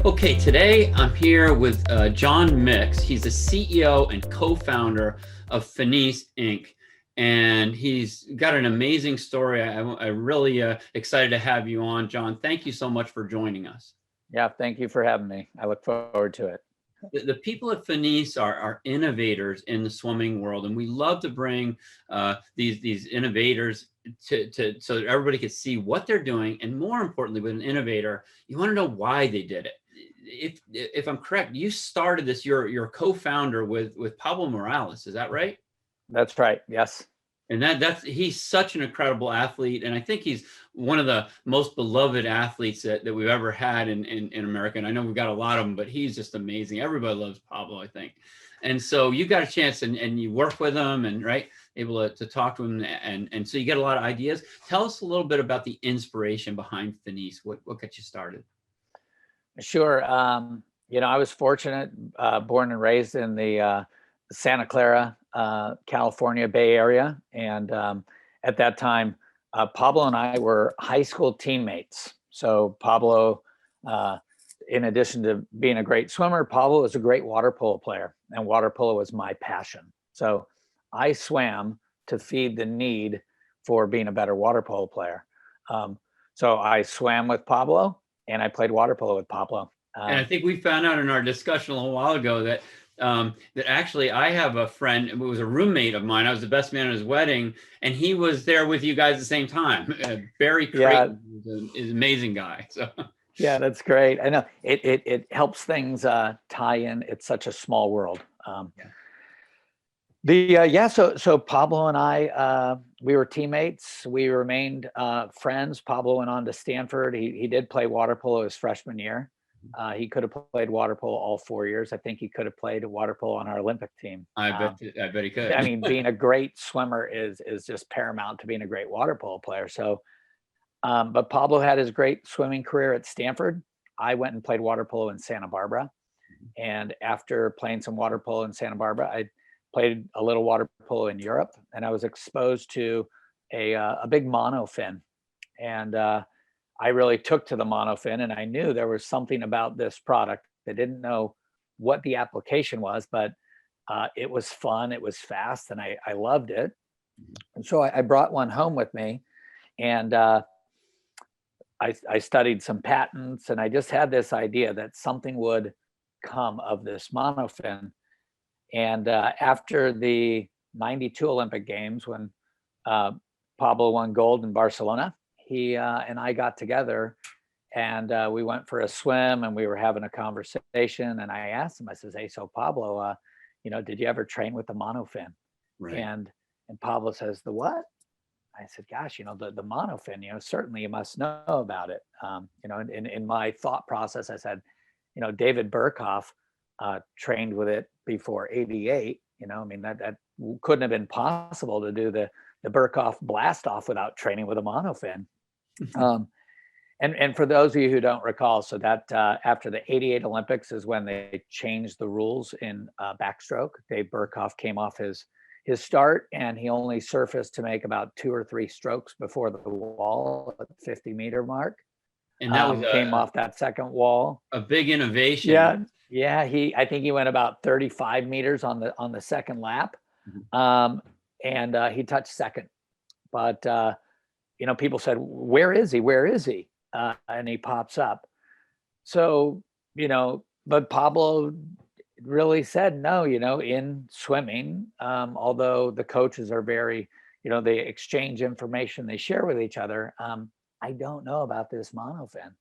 Okay, today I'm here with John Mix. He's the CEO and co-founder of Finis Inc. And he's got an amazing story. I'm really excited to have you on, John. Thank you so much for joining us. Yeah, thank you for having me. I look forward to it. The people at Finis are innovators in the swimming world, and we love to bring these innovators to so that everybody can see what they're doing, and more importantly, with an innovator, you want to know why they did it. If I'm correct, you started this. You're a co-founder with Pablo Morales. Is that right? That's right. Yes. And that's he's such an incredible athlete, and I think he's one of the most beloved athletes that we've ever had in America. And I know we've got a lot of them, but he's just amazing. Everybody loves Pablo, I think. And so you got a chance, and you work with him, and right, able to talk to him, and so you get a lot of ideas. Tell us a little bit about the inspiration behind Finis. What got you started? Sure. I was fortunate, born and raised in the Santa Clara, California Bay Area. And at that time, Pablo and I were high school teammates. So Pablo, in addition to being a great swimmer, Pablo was a great water polo player, and water polo was my passion. So I swam to feed the need for being a better water polo player. So I swam with Pablo and I played water polo with Pablo. And I think we found out in our discussion a little while ago that that actually I have a friend who was a roommate of mine. I was the best man at his wedding, and he was there with you guys at the same time. Barry Creighton is an amazing guy. So yeah, that's great. I know it helps things tie in. It's such a small world. So Pablo and I, we were teammates. We remained friends. Pablo went on to Stanford. He did play water polo his freshman year. He could have played water polo all 4 years. I think he could have played water polo on our Olympic team. I bet he could. I mean, being a great swimmer is just paramount to being a great water polo player. So, but Pablo had his great swimming career at Stanford. I went and played water polo in Santa Barbara. And after playing some water polo in Santa Barbara, I played a little water polo in Europe, and I was exposed to a big monofin. And I really took to the monofin, and I knew there was something about this product. I didn't know what the application was, but it was fun, it was fast, and I loved it. And so I brought one home with me, and I studied some patents, and I just had this idea that something would come of this monofin. And after the '92 Olympic Games, when Pablo won gold in Barcelona, he and I got together, and we went for a swim, and we were having a conversation. And I asked him, I says, "Hey, so Pablo, did you ever train with the monofin?" Right. And Pablo says, "The what?" I said, "Gosh, the monofin. Certainly you must know about it." In my thought process, I said, David Burkhoff trained with it before '88. I mean, that couldn't have been possible to do the Burkhoff blast off without training with a monofin. And for those of you who don't recall, so that after the '88 Olympics is when they changed the rules in backstroke. Dave Burkhoff came off his start, and he only surfaced to make about 2 or 3 strokes before the wall at the 50-meter mark. And that was came off that second wall. A big innovation. Yeah. I think he went about 35 meters on the second lap, and he touched second. But people said, "Where is he? Where is he?" And he pops up. So but Pablo really said no. In swimming, although the coaches are very, they exchange information, they share with each other. I don't know about this monofin.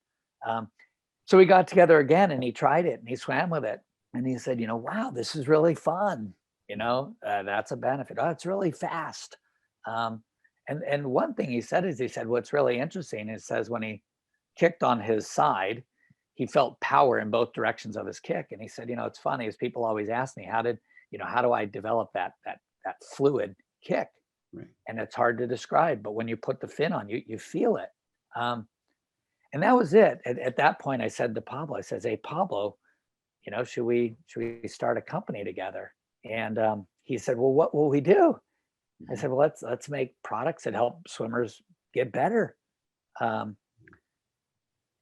So we got together again, and he tried it, and he swam with it, and he said, "Wow, this is really fun. That's a benefit. Oh, it's really fast." And one thing he said is, what's really interesting is, says when he kicked on his side, he felt power in both directions of his kick. And he said, it's funny, as people always ask me, how do I develop that fluid kick? Right. And it's hard to describe, but when you put the fin on, you feel it. And that was it. At that point, I said to Pablo, I says, "Hey, Pablo, should we start a company together?" And he said, "Well, what will we do?" I said, "Well, let's make products that help swimmers get better."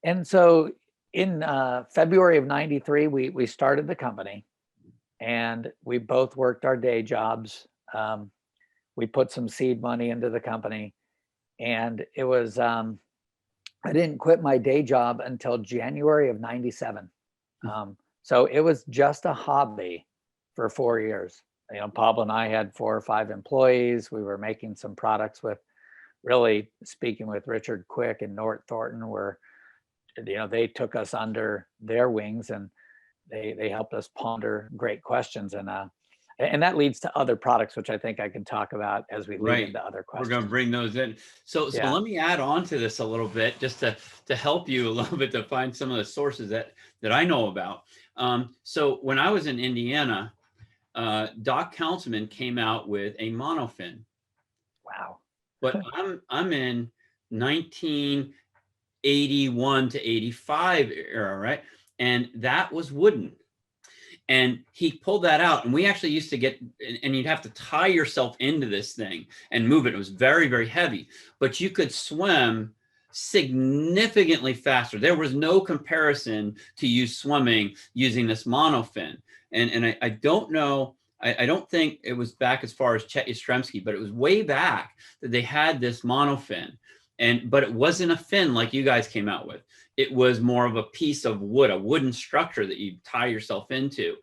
And so, in February of '93, we started the company, and we both worked our day jobs. We put some seed money into the company, and it was I didn't quit my day job until January of '97. So it was just a hobby for 4 years. You know, Pablo and I had 4 or 5 employees. We were making some products with, really speaking with Richard Quick and Nort Thornton, where, you know, they took us under their wings, and they helped us ponder great questions. And that leads to other products, which I think I can talk about as we lead Right. into other We're questions. going to bring those in. So Yeah. let me add on to this a little bit, just to help you a little bit to find some of the sources that I know about. So when I was in Indiana, Doc Councilman came out with a monofin. Wow. But I'm in 1981 to 85 era, right? And that was wooden. And he pulled that out, and we actually used to get, and you'd have to tie yourself into this thing and move it. It was very, very heavy, but you could swim significantly faster. There was no comparison to you swimming using this monofin. And I don't know, I don't think it was back as far as Chet Yastrzemski, but it was way back that they had this monofin. But it wasn't a fin like you guys came out with. It was more of a piece of wood, a wooden structure that you tie yourself into.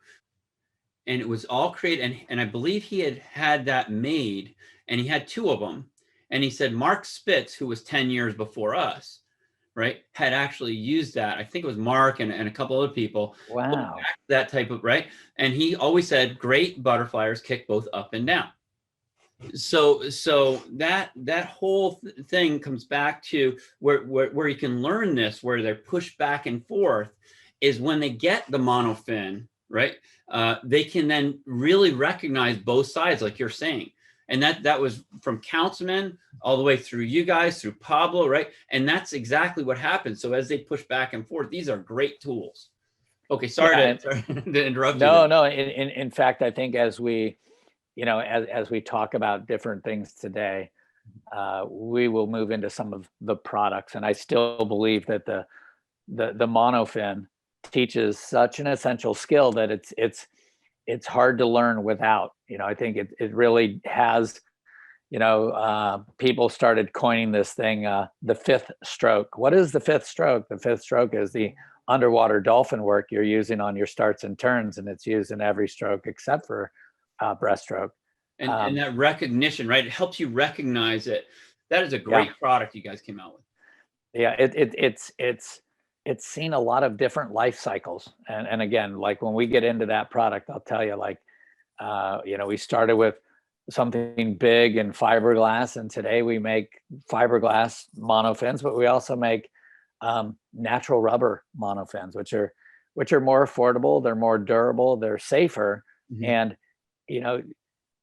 And it was all created. And I believe he had that made, and he had 2 of them. And he said Mark Spitz, who was 10 years before us, right, had actually used that. I think it was Mark and a couple other people. Wow. That type of, right. And he always said great butterflyers kick both up and down. So that whole thing comes back to where you can learn this, where they're pushed back and forth, is when they get the monofin, right? They can then really recognize both sides, like you're saying. And that was from Councilman all the way through you guys, through Pablo, right? And that's exactly what happens. So as they push back and forth, these are great tools. Okay, sorry to interrupt you. No. In fact, I think as we, you know, as we talk about different things today, we will move into some of the products. And I still believe that the monofin teaches such an essential skill that it's hard to learn without. You know, I think it really has, you know, people started coining this thing, the 5th stroke. What is the 5th stroke? The 5th stroke is the underwater dolphin work you're using on your starts and turns, and it's used in every stroke except for breaststroke. And that recognition, right? It helps you recognize it. That is a great product you guys came out with. Yeah, it's seen a lot of different life cycles. And again, like when we get into that product, I'll tell you, like, you know, we started with something big in fiberglass, and today we make fiberglass monofins, but we also make natural rubber monofins, which are more affordable, they're more durable, they're safer. Mm-hmm. And, you know,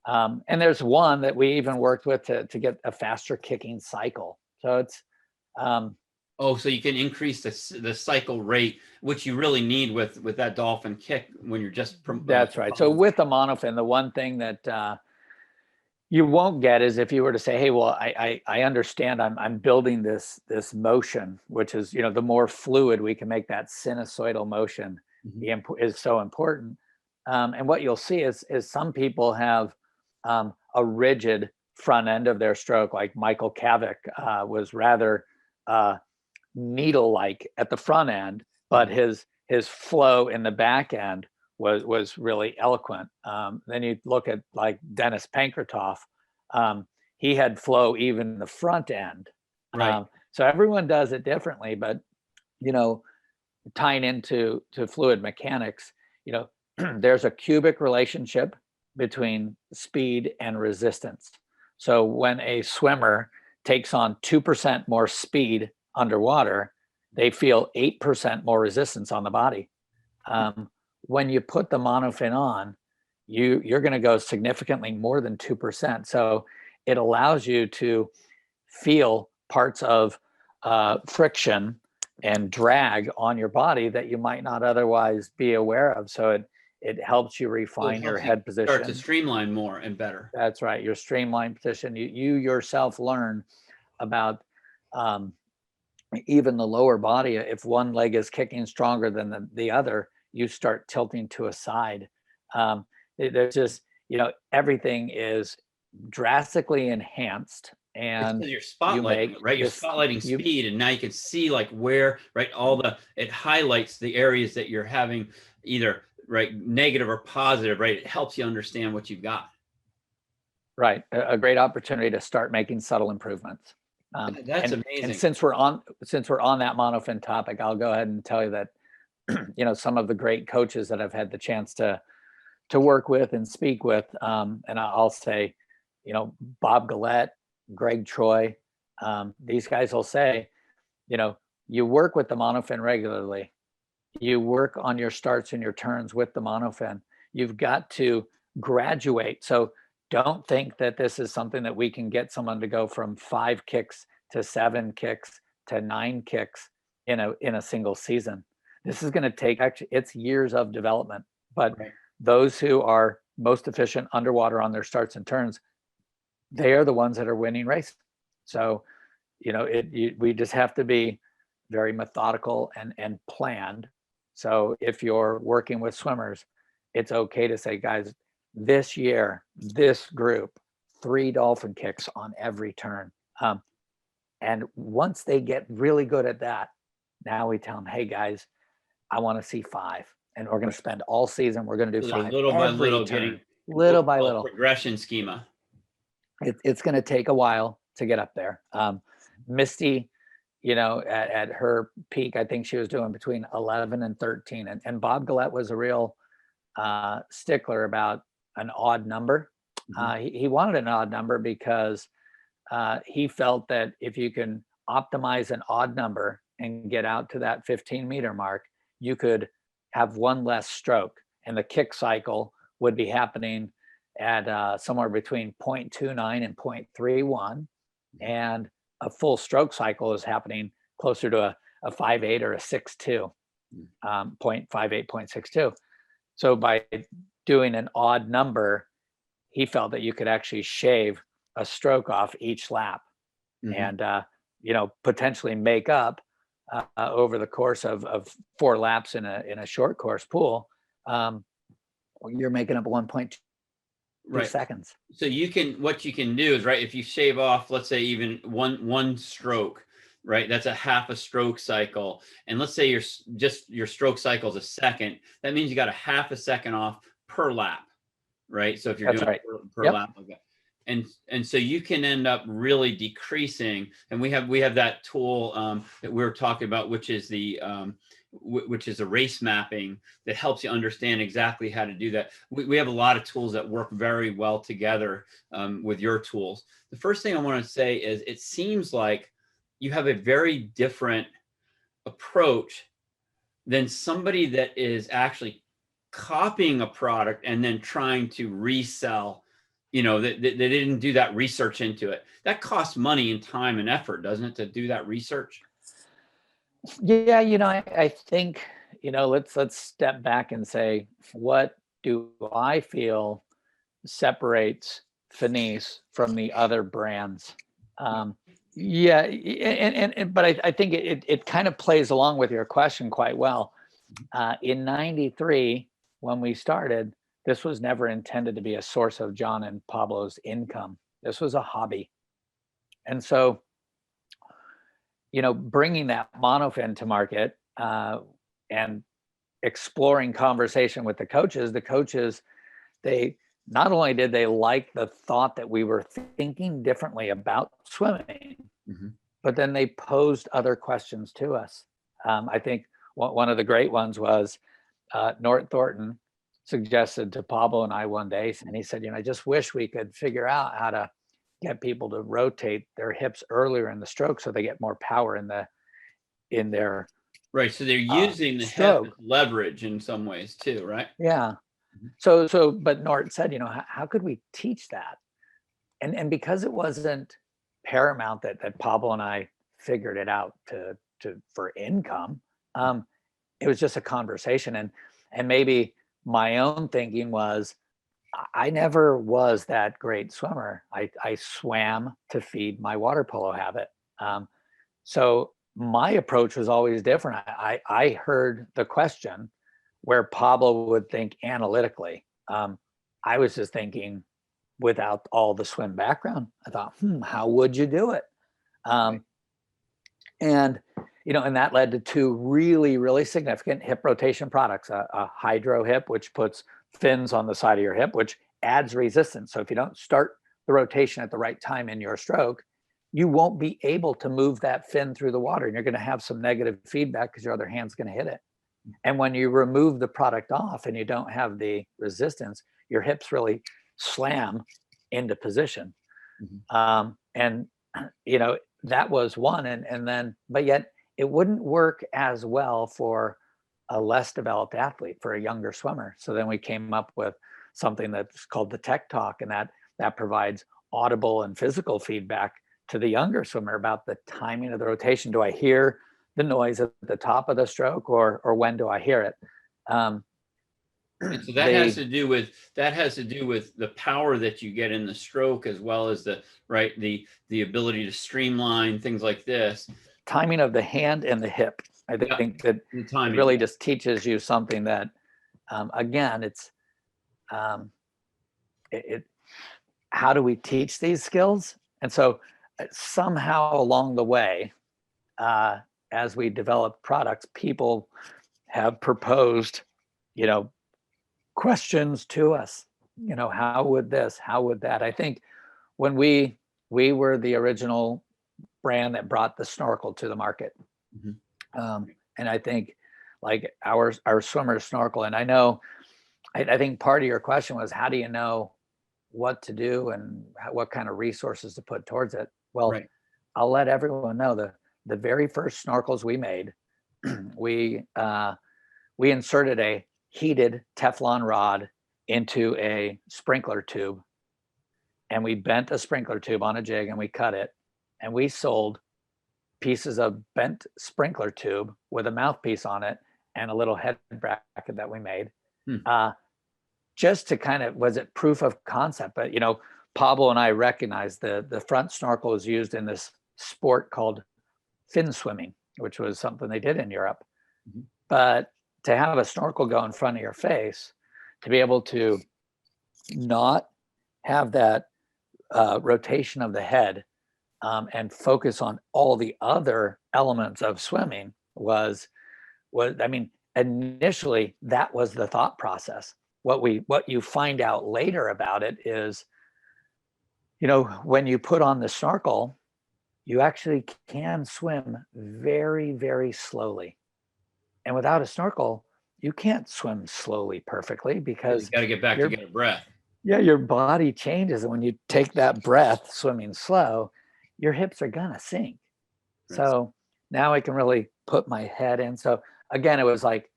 and there's one that we even worked with to get a faster kicking cycle. So it's so you can increase the cycle rate, which you really need with that dolphin kick when you're just. That's right. So with the monofin, the one thing that you won't get is if you were to say, hey, well, I understand I'm building this motion, which is, you know, the more fluid we can make that sinusoidal motion. Mm-hmm. Is so important. And what you'll see is some people have a rigid front end of their stroke, like Michael Kavik was rather needle-like at the front end, but his flow in the back end was really eloquent. Then you look at like Dennis Pankratoff, he had flow even in the front end. Right. So everyone does it differently, but, you know, tying into fluid mechanics, you know, there's a cubic relationship between speed and resistance. So when a swimmer takes on 2% more speed underwater, they feel 8% more resistance on the body. When you put the monofin on, you're going to go significantly more than 2%. So it allows you to feel parts of friction and drag on your body that you might not otherwise be aware of. So it helps you refine your head position. Start to streamline more and better. That's right. Your streamlined position. You yourself learn about even the lower body, if one leg is kicking stronger than the other, you start tilting to a side. There's just, everything is drastically enhanced, It's and because you're you spotlighting make it, right? You're this, spotlighting speed, and now you can see like where, right, it highlights the areas that you're having either right negative or positive, right? It helps you understand what you've got. right, a great opportunity to start making subtle improvements. That's And amazing. since we're on that monofin topic, I'll go ahead and tell you that some of the great coaches that I've had the chance to work with and speak with, and I'll say, Bob Gillette, Greg Troy, these guys will say, you work with the monofin regularly, you work on your starts and your turns with the monofin. You've got to graduate. So don't think that this is something that we can get someone to go from 5 kicks to 7 kicks to 9 kicks in a single season. This is going to take, actually, it's years of development. But Right. those who are most efficient underwater on their starts and turns, they are the ones that are winning races. So, we just have to be very methodical and planned. So if you're working with swimmers, it's okay to say, guys, this year, this group, 3 dolphin kicks on every turn. And once they get really good at that, now we tell them, hey guys, I want to see 5. And we're going to spend all season, we're going to do So they're 5 little by every little turn, getting little by little. progression schema. It's going to take a while to get up there. Misty, at her peak, I think she was doing between 11 and 13. And Bob Gillette was a real stickler about an odd number. He wanted an odd number because he felt that if you can optimize an odd number and get out to that 15-meter mark, you could have one less stroke, and the kick cycle would be happening at somewhere between 0.29 and 0.31, and a full stroke cycle is happening closer to a 5.8 or a 6.2, 0.58, 0.62. So by doing an odd number, he felt that you could actually shave a stroke off each lap, and potentially make up over the course of 4 laps in a short course pool. You're making up 1.2 seconds. So what you can do is, right, if you shave off, let's say even one stroke, right, that's a half a stroke cycle. And let's say your stroke cycle is a second. That means you got a half a second off per lap, right? So if you're doing per lap like that. And so you can end up really decreasing. And we have that tool that we were talking about, which is a race mapping that helps you understand exactly how to do that. We have a lot of tools that work very well together with your tools. The first thing I want to say is it seems like you have a very different approach than somebody that is actually copying a product and then trying to resell. They didn't do that research into it. That costs money and time and effort, doesn't it, to do that research? Yeah, I think, let's step back and say, what do I feel separates Finis from the other brands? Yeah, but I think it kind of plays along with your question quite well. In '93, when we started, this was never intended to be a source of John and Pablo's income. This was a hobby. And so, bringing that monofin to market and exploring conversation with the coaches, they not only did they like the thought that we were thinking differently about swimming, but then they posed other questions to us. I think one of the great ones was Nort Thornton suggested to Pablo and I one day, and he said, I just wish we could figure out how to get people to rotate their hips earlier in the stroke so they get more power in their right. So they're using the stroke. hip as leverage in some ways too, right? Yeah. So, but Nort said, how could we teach that? And because it wasn't paramount that Pablo and I figured it out for income, it was just a conversation. And maybe my own thinking was, I never was that great swimmer. I swam to feed my water polo habit. So my approach was always different. I heard the question where Pablo would think analytically. I was just thinking without all the swim background. I thought, how would you do it? And, and that led to two really, really significant hip rotation products, a hydro hip, which puts fins on the side of your hip, which adds resistance. So if you don't start the rotation at the right time in your stroke, you won't be able to move that fin through the water, and you're going to have some negative feedback because your other hand's going to hit it. And when you remove the product off and you don't have the resistance, your hips really slam into position. And, that was one. And then, but yet it wouldn't work as well for a less developed athlete, for a younger swimmer. So then we came up with something that's called the Tech Talk, and that provides audible and physical feedback to the younger swimmer about the timing of the rotation. Do I hear the noise at the top of the stroke, or when do I hear it? And so that has to do with the power that you get in the stroke, as well as the ability to streamline things like this. Timing of the hand and the hip. I think that it really just teaches you something that, again, it's how do we teach these skills? And so somehow along the way, as we develop products, people have proposed, questions to us, how would this, how would that? I think when we were the original brand that brought the Snorkel to the market. And I think like our swimmers snorkel. And I think part of your question was, how do you know what to do and what kind of resources to put towards it? Well, I'll let everyone know the very first snorkels we made, we inserted a heated Teflon rod into a sprinkler tube, and we bent a sprinkler tube on a jig and we cut it, and we sold pieces of bent sprinkler tube with a mouthpiece on it and a little head bracket that we made, just to kind of, was it proof of concept? But Pablo and I recognized the front snorkel is used in this sport called fin swimming, which was something they did in Europe. But to have a snorkel go in front of your face, to be able to not have that rotation of the head and focus on all the other elements of swimming was initially that was the thought process. What you find out later about it is, when you put on the snorkel, you actually can swim very, very slowly. And without a snorkel, you can't swim slowly perfectly, because you got to get back to get a breath. Yeah, your body changes. And when you take that breath swimming slow, your hips are going to sink. So now I can really put my head in. So again, it was like,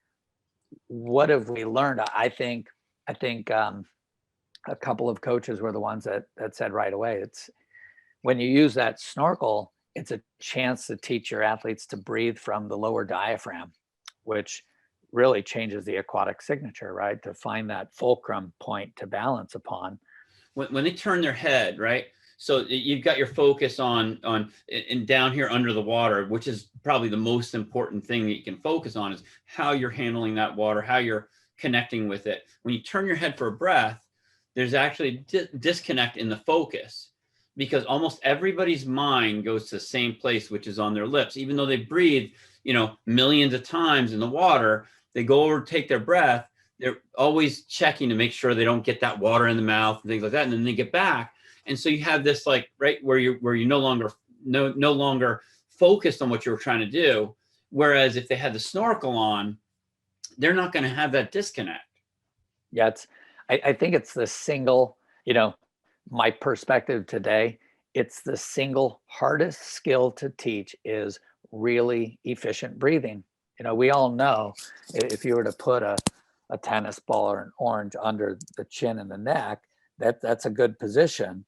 what have we learned? I think a couple of coaches were the ones that said right away, it's when you use that snorkel, it's a chance to teach your athletes to breathe from the lower diaphragm, which really changes the aquatic signature, right? To find that fulcrum point to balance upon. When they turn their head, right? So you've got your focus on and down here under the water, which is probably the most important thing that you can focus on, is how you're handling that water, how you're connecting with it. When you turn your head for a breath, there's actually disconnect in the focus, because almost everybody's mind goes to the same place, which is on their lips. Even though they breathe, millions of times in the water, they go over to take their breath. They're always checking to make sure they don't get that water in the mouth and things like that. And then they get back. And so you have this where you're no longer focused on what you were trying to do. Whereas if they had the snorkel on, they're not going to have that disconnect. Yeah, I think it's the single, my perspective today, it's the single hardest skill to teach is really efficient breathing. We all know if you were to put a tennis ball or an orange under the chin and the neck, that's a good position.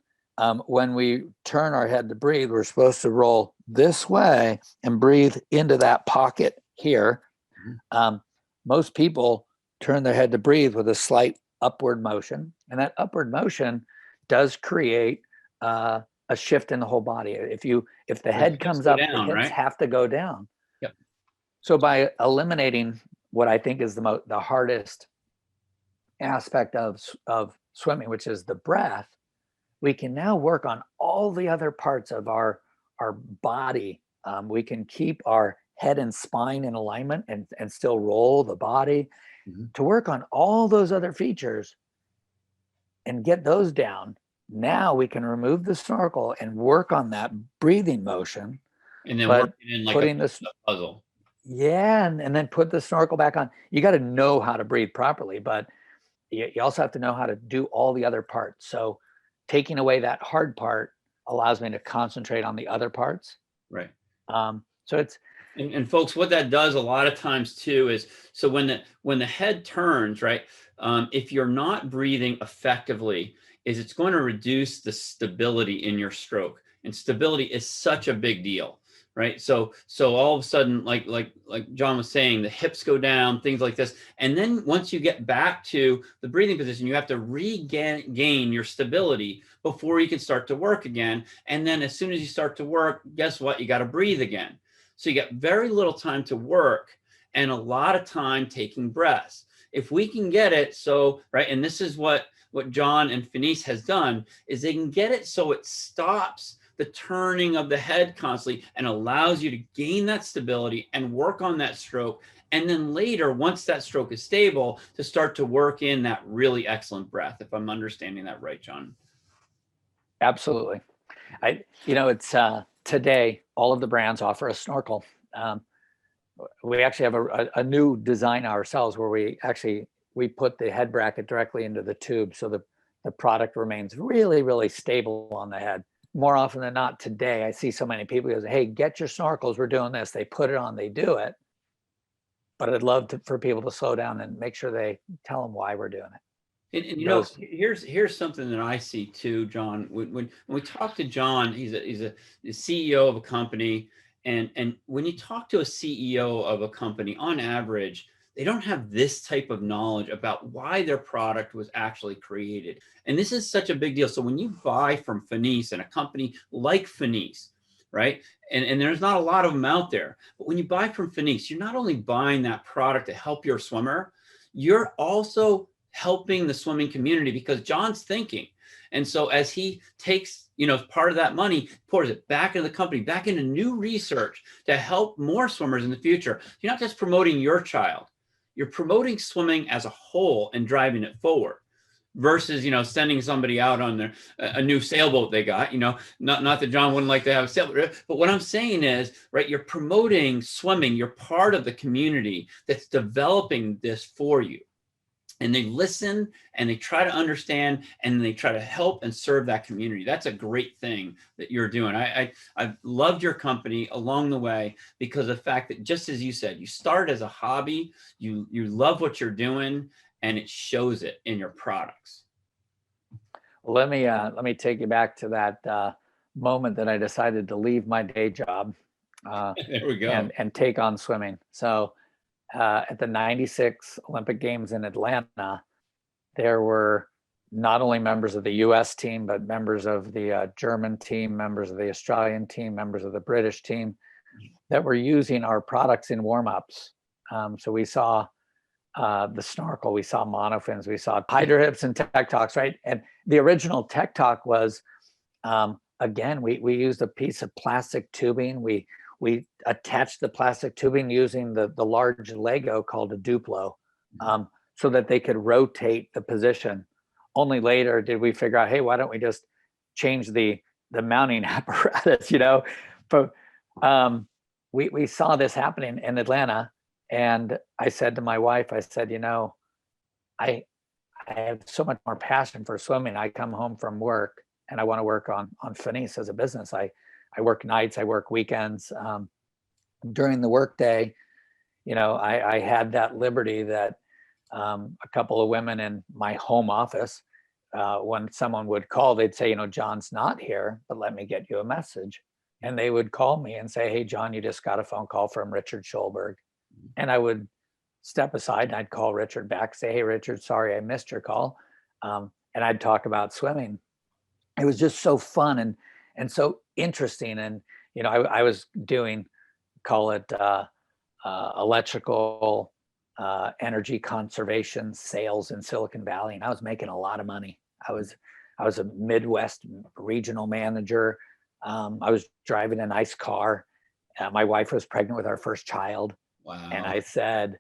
When we turn our head to breathe, we're supposed to roll this way and breathe into that pocket here. Most people turn their head to breathe with a slight upward motion, and that upward motion does create a shift in the whole body. If the The head hips comes go up, the down, hips right? have to go down. Yep. So by eliminating what I think is the hardest aspect of swimming, which is the breath, we can now work on all the other parts of our body. We can keep our head and spine in alignment and still roll the body to work on all those other features and get those down. Now we can remove the snorkel and work on that breathing motion. And then But work it in like putting a this, puzzle. yeah, and then put the snorkel back on. You got to know how to breathe properly, but you also have to know how to do all the other parts. So taking away that hard part allows me to concentrate on the other parts. Right. So it's, and folks, what that does a lot of times too is, so when the head turns, right, if you're not breathing effectively, is it's going to reduce the stability in your stroke, and stability is such a big deal, right? So all of a sudden, like John was saying, the hips go down, things like this, and then once you get back to the breathing position, you have to regain your stability before you can start to work again. And then as soon as you start to work, guess what? You got to breathe again. So you get very little time to work and a lot of time taking breaths. If we can get it so, right, and this is what John and Finis has done, is they can get it so it stops the turning of the head constantly and allows you to gain that stability and work on that stroke. And then later, once that stroke is stable, to start to work in that really excellent breath, if I'm understanding that right, John. absolutely. It's today, all of the brands offer a snorkel. We actually have a new design ourselves where we put the head bracket directly into the tube, so the product remains really, really stable on the head. More often than not today, I see so many people who say, hey, get your snorkels, we're doing this. They put it on, they do it. But I'd love for people to slow down and make sure they tell them why we're doing it. And here's something that I see too, John. When we talk to John, he's a CEO of a company, and when you talk to a CEO of a company, on average, they don't have this type of knowledge about why their product was actually created. And this is such a big deal. So when you buy from Finis and a company like Finis, right? And there's not a lot of them out there, but when you buy from Finis, you're not only buying that product to help your swimmer, you're also helping the swimming community, because John's thinking. And so as he takes, part of that money, pours it back into the company, back into new research to help more swimmers in the future. You're not just promoting your child, you're promoting swimming as a whole and driving it forward, versus, sending somebody out on a new sailboat they got, not that John wouldn't like to have a sailboat, but what I'm saying is, right, you're promoting swimming. You're part of the community that's developing this for you. And they listen and they try to understand and they try to help and serve that community. That's a great thing that you're doing. I've loved your company along the way because of the fact that, just as you said, you start as a hobby, you love what you're doing, and it shows it in your products. Well, let me take you back to that moment that I decided to leave my day job there we go. and take on swimming. So at the 96 Olympic Games in Atlanta, there were not only members of the US team, but members of the German team, members of the Australian team, members of the British team that were using our products in warm-ups. So we saw the Snorkel, we saw Monofins, we saw Hydro Hips and Tech Talks, right? And the original Tech Talk was, again, we used a piece of plastic tubing. We attached the plastic tubing using the large Lego called a Duplo, so that they could rotate the position. Only later did we figure out, hey, why don't we just change the mounting apparatus, But we saw this happening in Atlanta, and I said to my wife, I said, I have so much more passion for swimming. I come home from work and I want to work on Finis as a business. I work nights, I work weekends. During the workday, I had that liberty that a couple of women in my home office, when someone would call, they'd say, John's not here, but let me get you a message. And they would call me and say, hey, John, you just got a phone call from Richard Schulberg. And I would step aside and I'd call Richard back, say, hey, Richard, sorry, I missed your call. And I'd talk about swimming. It was just so fun. and so interesting. And, I was doing, call it electrical energy conservation sales in Silicon Valley, and I was making a lot of money. I was a Midwest regional manager. I was driving a nice car. My wife was pregnant with our first child. Wow. And I said,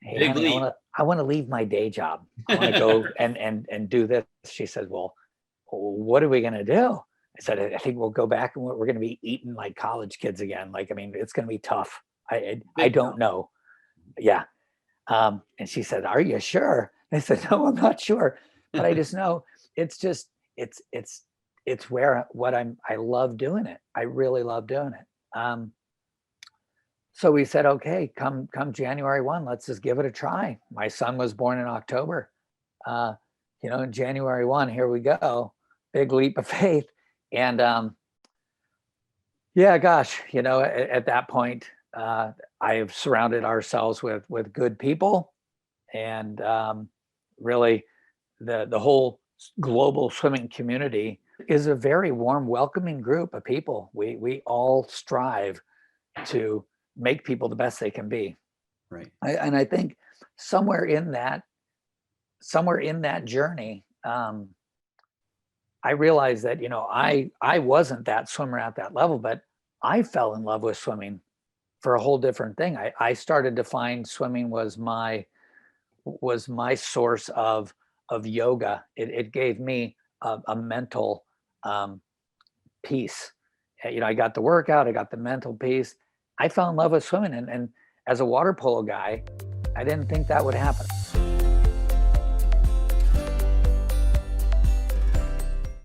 "Hey, Big honey, leap. I want to leave my day job. I want to go and do this." She said, "Well, what are we going to do?" I said, "I think we'll go back and we're going to be eating like college kids again. Like, I mean, it's going to be tough. I Big don't jump. know." Yeah. And she said, "Are you sure?" I said, "No, I'm not sure, but I just know it's just, it's where I love doing it. I really love doing it." So we said, "Okay, come January 1, let's just give it a try." My son was born in October. In January 1, here we go. Big leap of faith. And yeah, gosh, at that point, I have surrounded ourselves with good people, and really the whole global swimming community is a very warm, welcoming group of people. We all strive to make people the best they can be. Right. And I think somewhere in that journey, I realized that, I wasn't that swimmer at that level, but I fell in love with swimming for a whole different thing. I started to find swimming was my source of yoga. It gave me a mental peace. I got the workout, I got the mental peace. I fell in love with swimming, and as a water polo guy, I didn't think that would happen.